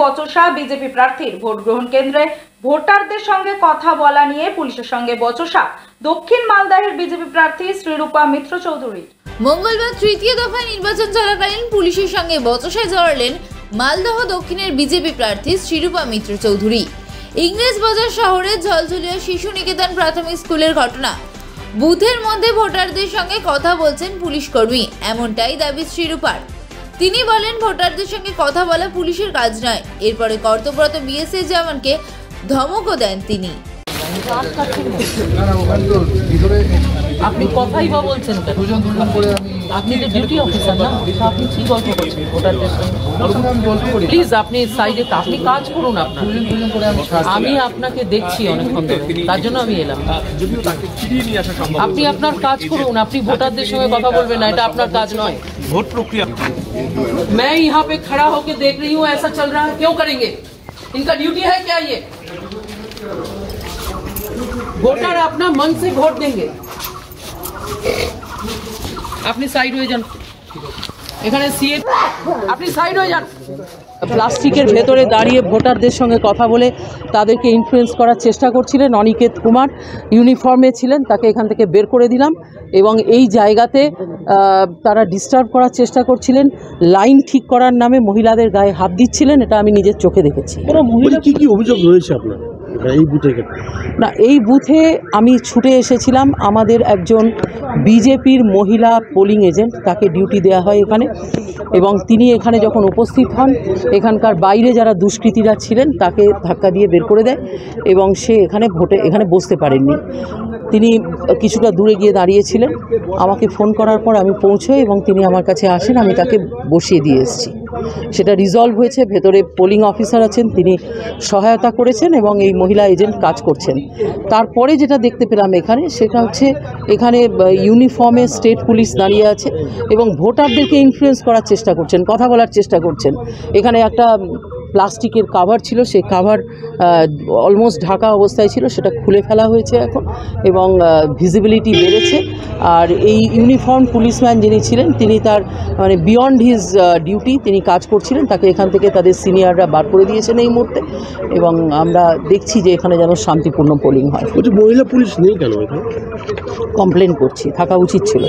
বচসা। BJP প্রার্থীর vote গ্রহণ কেন্দ্রে ভোটারদের সঙ্গে কথা বলা নিয়ে পুলিশের সঙ্গে বচসা দক্ষিণ মালদাহের বিজেপি প্রার্থী শ্রীরূপা মিত্র চৌধুরী। মঙ্গলবার তৃতীয় দফায় নির্বাচন চলাকালীন পুলিশের সঙ্গে বচসায় জড়ালেন মালদহ দক্ষিণের বিজেপি প্রার্থী শ্রীরূপা মিত্র চৌধুরী। ইংরেজ বাজার শহরের ঝলঝলিয়া শিশু নিকেতন প্রাথমিক স্কুলের ঘটনা। বুথের মধ্যে ভোটারদের সঙ্গে কথা বলছেন পুলিশ কর্মী, এমনটাই দাবি শ্রীরূপার। তিনি বলেন, ভোটারদের সঙ্গে কথা বলা পুলিশের কাজ নয়। এরপরে কর্তব্যরত বিএসএফ জওয়ানকে ধমকও দেন তিনি। আপনি কথাই বা বলছেন কেন? আপনি তো ডিউটি অফিসার না, আপনি কি গল্প করছেন ভোটারদের সঙ্গে? প্লিজ আপনি সাইডে আপনি কাজ করুন আপনার। আমি আপনাকে দেখছি অনেকক্ষণ ধরে, তার জন্য আমি এলাম। আপনি আপনার কাজ করুন, আপনি ভোটারদের সঙ্গে কথা বলবেন না, এটা আপনার কাজ নয়। ভোট প্রক্রিয়া मैं यहाँ पे खड़ा होके देख रही हूँ ऐसा चल रहा है, क्यों करेंगे? इनका ड्यूटी है क्या ये? वोटर अपना मन से वोट देंगे। अपनी साइड হয়ে যান, এখানে সিএ আপনি সাইড হয়ে যান। প্লাস্টিকের ভেতরে দাঁড়িয়ে ভোটারদের সঙ্গে কথা বলে তাদেরকে ইনফ্লুয়েন্স করার চেষ্টা করছিলেন অনিকেত কুমার, ইউনিফর্মে ছিলেন, তাকে এখান থেকে বের করে দিলাম। এবং এই জায়গাতে তারা ডিস্টার্ব করার চেষ্টা করছিলেন, লাইন ঠিক করার নামে মহিলাদের গায়ে হাত দিচ্ছিলেন, এটা আমি নিজের চোখে দেখেছি। কি অভিযোগ রয়েছে আপনার এই বুথে? না, এই বুথে আমি ছুটে এসেছিলাম, আমাদের একজন বিজেপির মহিলা পোলিং এজেন্ট, তাকে ডিউটি দেওয়া হয় এখানে, এবং তিনি এখানে যখন উপস্থিত হন এখানকার বাইরে যারা দুষ্কৃতীরা ছিলেন তাকে ধাক্কা দিয়ে বের করে দেয় এবং সে এখানে বসতে পারেননি। তিনি কিছুটা দূরে গিয়ে দাঁড়িয়েছিলেন, আমাকে ফোন করার পর আমি পৌঁছোই এবং তিনি আমার কাছে আসেন, আমি তাকে বসিয়ে দিয়ে এসেছি। সেটা রিজলভ হয়েছে, ভেতরে পোলিং অফিসার আছেন, তিনি সহায়তা করেছেন এবং এই মহিলা এজেন্ট কাজ করছেন। তারপরে যেটা দেখতে পেলাম এখানে, সেটা হচ্ছে এখানে ইউনিফর্মে স্টেট পুলিশ দাঁড়িয়ে আছে এবং ভোটারদেরকে ইনফ্লুয়েন্স করার চেষ্টা করছেন, কথা বলার চেষ্টা করছেন। এখানে একটা প্লাস্টিকের কাভার ছিল, সেই কাভার অলমোস্ট ঢাকা অবস্থায় ছিল, সেটা খুলে ফেলা হয়েছে এখন এবং ভিজিবিলিটি বেড়েছে। আর এই ইউনিফর্ম পুলিশম্যান যিনি ছিলেন তিনি তার বিয়ন্ড হিজ ডিউটি তিনি কাজ করছিলেন, তাকে এখান থেকে তাদের সিনিয়ররা বার করে দিয়েছেন এই মুহূর্তে এবং আমরা দেখছি যে এখানে যেন শান্তিপূর্ণ পোলিং হয়। মহিলা পুলিশ নেই কেন এখানে? কমপ্লেন করছি, থাকা উচিত ছিল।